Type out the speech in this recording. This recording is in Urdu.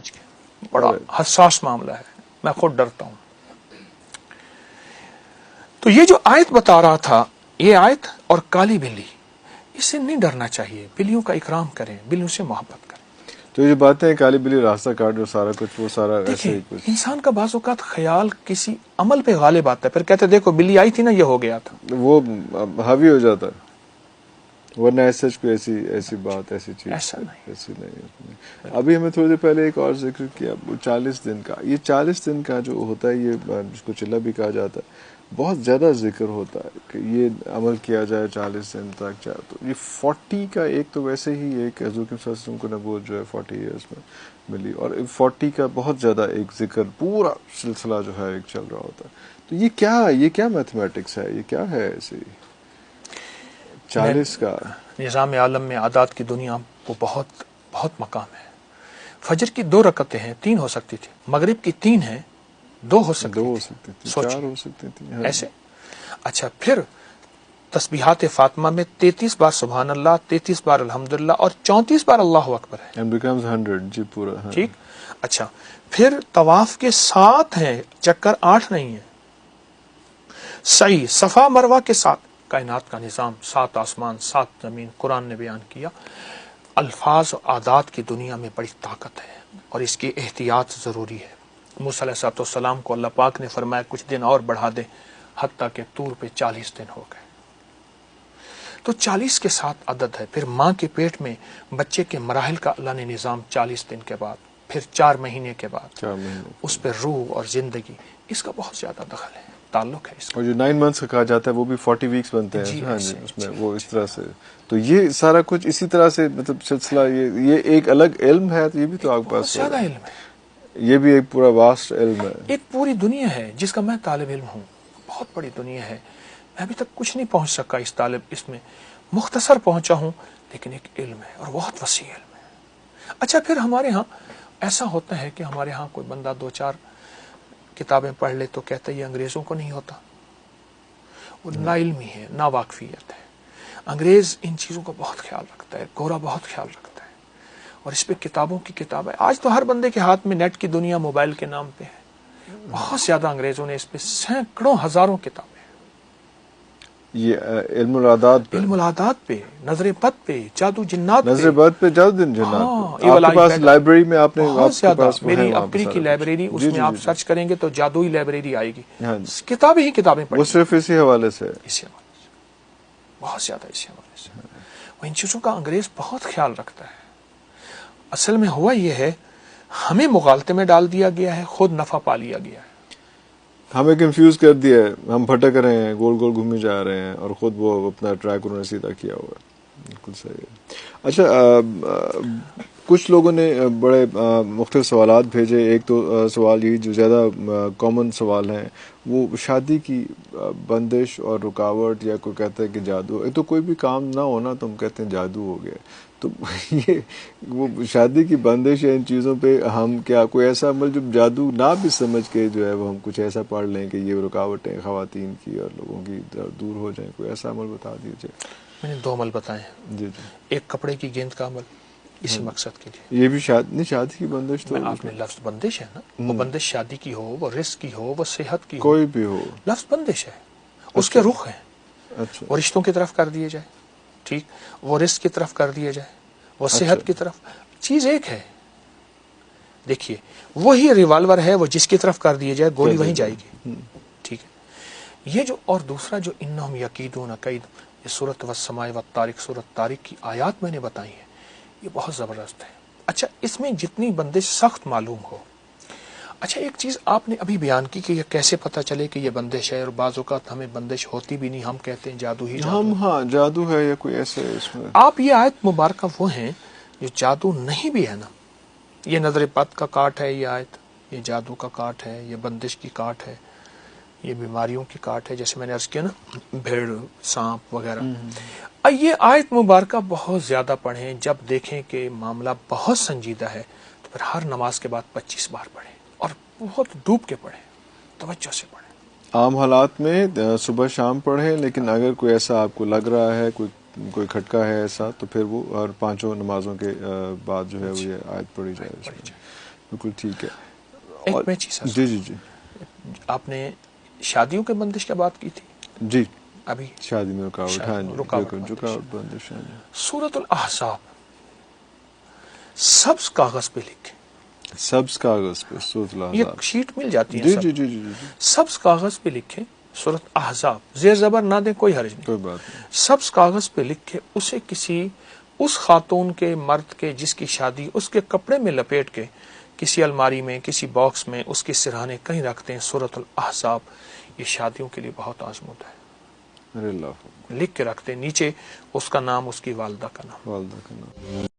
سمجھ کے، بڑا حساس معاملہ ہے، میں خود ڈرتا ہوں۔ تو یہ جو آیت بتا رہا تھا، یہ آیت اور کالی بلی، اس سے نہیں ڈرنا چاہیے، بلیوں کا اکرام کریں، بلیوں سے محبت کریں۔ تو یہ باتیں ہیں کالی بلی راستہ کاٹ اور سارا کچھ، وہ سارا ایسے ہی کچھ انسان کا بعض اوقات خیال کسی عمل پہ غالب آتا ہے، پھر کہتے دیکھو بلی آئی تھی نا، یہ ہو گیا تھا، وہ حاوی ہو جاتا ہے، ورنہ ایسے کوئی ایسی بات، ایسی چیز ایسا نہیں۔ ایسی نہیں۔ ابھی ہمیں تھوڑی دیر پہلے ایک اور ذکر کیا، وہ 40 دن کا، یہ 40 دن کا جو ہوتا ہے، یہ جس کو چلہ بھی کہا جاتا ہے، بہت زیادہ ذکر ہوتا ہے کہ یہ عمل کیا جائے 40 دن تک۔ تو یہ 40 کا ایک تو ویسے ہی ایک حضور صلی اللہ علیہ وسلم کو نبوت جو ہے 40 ایئرس میں ملی، اور 40 کا بہت زیادہ ایک ذکر پورا سلسلہ جو ہے ایک چل رہا ہوتا ہے۔ تو یہ کیا میتھمیٹکس ہے، یہ کیا ہے ایسے 40 کا؟ نظام عالم میں عادات کی دنیا کو بہت بہت مقام ہے۔ فجر کی 2 رکعتیں ہیں، 3 ہو سکتی تھی، مغرب کی 3 ہیں، 2 ہو سکتی 2 ہو تھی، سکتی تھی، سوچیے 4 ہو سکتی تھی، ایسے۔ اچھا، پھر تسبیحات فاطمہ میں 33 بار سبحان اللہ، 33 بار الحمدللہ اور 34 بار اللہ اکبر ہے، and becomes 100 جی پورا، ہاں۔ ٹھیک۔ اچھا، پھر طواف کے 7 ہیں، چکر 8 نہیں ہیں، صحیح صفا مروہ کے 7، کائنات کا نظام، 7 آسمان 7 زمین، قرآن نے بیان کیا۔ الفاظ و عادات کی دنیا میں بڑی طاقت ہے اور اس کی احتیاط ضروری ہے۔ موسیٰ علیہ السلام کو اللہ پاک نے فرمایا کچھ دن اور بڑھا دے، حتیٰ کہ طور پہ 40 دن ہو گئے۔ تو 40 کے ساتھ عدد ہے۔ پھر ماں کے پیٹ میں بچے کے مراحل کا اللہ نے نظام 40 دن کے بعد، پھر 4 مہینے کے بعد، 4 مہینے اس پہ روح اور زندگی، اس کا بہت زیادہ دخل ہے، تعلق ہے اس کا۔ اور جو 9 منتھس کا کہا جاتا ہے وہ بھی 40 ویکس بنتے ہیں، جی، ہاں جی، ایسے، اس میں جی، وہ اس طرح سے۔ تو یہ سارا کچھ اسی طرح سے مطلب سلسلہ، یہ ایک الگ علم ہے، تو یہ بھی تو آپ کے بہت پاس زیادہ علم ہے، یہ بھی ایک پورا واسٹ علم ہے۔ ایک پوری دنیا ہے جس کا میں طالب علم ہوں، بہت بڑی دنیا ہے، میں ابھی تک کچھ نہیں پہنچ سکا اس میں مختصر پہنچا ہوں، لیکن ایک علم ہے اور بہت وسیع علم ہے۔ اچھا، پھر ہمارے ہاں ایسا ہوتا ہے کہ ہمارے ہاں کوئی بندہ 2-4 کتابیں پڑھ لے تو کہتا ہے یہ انگریزوں کو نہیں ہوتا، وہ نا علمی ہے، نا واقفیت ہے۔ انگریز ان چیزوں کا بہت خیال رکھتا ہے، گورا بہت خیال رکھتا ہے، اور اس پہ کتابوں کی کتاب ہے۔ آج تو ہر بندے کے ہاتھ میں نیٹ کی دنیا موبائل کے نام پہ ہے، بہت زیادہ انگریزوں نے اس پہ سینکڑوں ہزاروں کتابیں، یہ علم العادات پہ، علم العادات پہ، نظر بد پہ، جادو جنات پہ، نظر بد پہ، جادو دن جنات ہاں، پہ۔ آپ کے پاس لائبریری میں آپ نے بہت زیادہ، میری وہاں اپنی پہ کی لائبریری، اس میں آپ سرچ کریں گے تو جادوئی لائبریری آئے گی، ہاں، کتابیں ہی کتابیں وہ پڑھی، صرف اسی حوالے سے۔ اسی حوالے سے، بہت زیادہ اسی حوالے سے، وہ ان چیزوں کا انگریز بہت خیال رکھتا ہے۔ اصل میں ہوا یہ ہے، ہمیں مغالطے میں ڈال دیا گیا ہے، خود نفع پا لیا گیا ہے۔ ہمیں کنفیوز کر دیا ہے، ہم بھٹک رہے ہیں، گول گول گھومے جا رہے ہیں، اور خود وہ اپنا ٹریک انہوں نے سیدھا کیا ہوا ہے۔ بالکل صحیح ہے۔ اچھا، کچھ لوگوں نے بڑے مختلف سوالات بھیجے۔ ایک تو سوال یہی جو زیادہ کامن سوال ہیں، وہ شادی کی بندش اور رکاوٹ، یا کوئی کہتا ہے کہ جادو، ایک تو کوئی بھی کام نہ ہونا تو ہم کہتے ہیں جادو ہو گیا۔ تو یہ وہ شادی کی بندش یا ان چیزوں پہ ہم کیا کوئی ایسا عمل جو جادو نہ بھی سمجھ کے جو ہے وہ ہم کچھ ایسا پڑھ لیں کہ یہ رکاوٹیں خواتین کی اور لوگوں کی دور ہو جائیں، کوئی ایسا عمل بتا دیجیے۔ میں نے 2 عمل بتائے ہیں، جی جی۔ ایک کپڑے کی گیند کا عمل، اسی مقصد کے لیے۔ یہ بھی شادی کی بندش تو آپ نے لفظ بندش ہے نا، وہ بندش شادی کی ہو، وہ رزق کی ہو، وہ صحت کی ہو، کوئی بھی ہو، لفظ بندش ہے، اس کے رخ ہیں، اچھا، وہ رشتوں کی طرف کر دیے جائے، ٹھیک، وہ رزق کی طرف کر دیے جائے، وہ صحت کی طرف، چیز ایک ہے۔ دیکھیے، وہی ریوالور ہے، وہ جس کی طرف کر دیے جائے گولی وہیں جائے گی، ٹھیک ہے۔ یہ جو اور دوسرا جو انہم یکیدون کید، یہ سورۃ والسماء والطارق، سورۃ طارق کی آیات میں نے بتائی ہیں، یہ بہت زبردست ہے۔ اچھا، اس میں جتنی بندش سخت معلوم ہو۔ اچھا، ایک چیز آپ نے ابھی بیان کی کہ یہ کیسے پتہ چلے کہ یہ بندش ہے، اور بعض اوقات ہمیں بندش ہوتی بھی نہیں، ہم کہتے ہیں جادو ہی جادو ہم ہاں جادو ہے یا کوئی ایسے اس میں۔ آپ یہ آیت مبارکہ وہ ہیں جو جادو نہیں بھی ہے نا، یہ نظر بد کا کاٹ ہے، یہ آیت، یہ جادو کا کاٹ ہے، یہ بندش کی کاٹ ہے، یہ بیماریوں کی کاٹ ہے، جیسے میں نے عرض کیا نا، بھیڑ، سانپ وغیرہ۔ یہ آیت مبارکہ بہت زیادہ پڑھیں، جب دیکھیں کہ معاملہ بہت سنجیدہ ہے تو پھر ہر نماز کے بعد 25 بار پڑھیں، اور بہت ڈوب کے پڑھیں، توجہ سے پڑھیں۔ عام حالات میں صبح شام پڑھیں، لیکن اگر کوئی ایسا آپ کو لگ رہا ہے، کوئی کھٹکا ہے ایسا، تو پھر وہ ہر 5 نمازوں کے بعد جو ہے وہ یہ آیت پڑھی جائے۔ بالکل ٹھیک ہے. ایک میں چیز جی جی جی آپ نے شادیوں کے بندش کی بات کی تھی جی ابھی, شادی میں رکاوٹ. ہاں جی رکاوٹ بالکل رکاوٹ بندش. ہاں جی سورۃ الاحزاب سبز کاغذ پہ لکھے, سبز کاغذ پہ سورۃ یہ الاحزاب. شیٹ مل جاتی ہے جی سب, جی جی جی جی سبز کاغذ پہ لکھے سورۃ احزاب, زیر زبر نہ دیں کوئی حرج نہیں, کوئی بات نہیں. سبز کاغذ پہ لکھ کے اسے کسی اس خاتون کے مرد کے جس کی شادی اس کے کپڑے میں لپیٹ کے کسی الماری میں کسی باکس میں اس کے سرہانے کہیں رکھتے ہیں. سورۃ الاحزاب یہ شادیوں کے لیے بہت آزمودہ ہے, ارے اللہ لکھ کے رکھتے ہیں, نیچے اس کا نام اس کی والدہ کا نام. والدہ کا نام.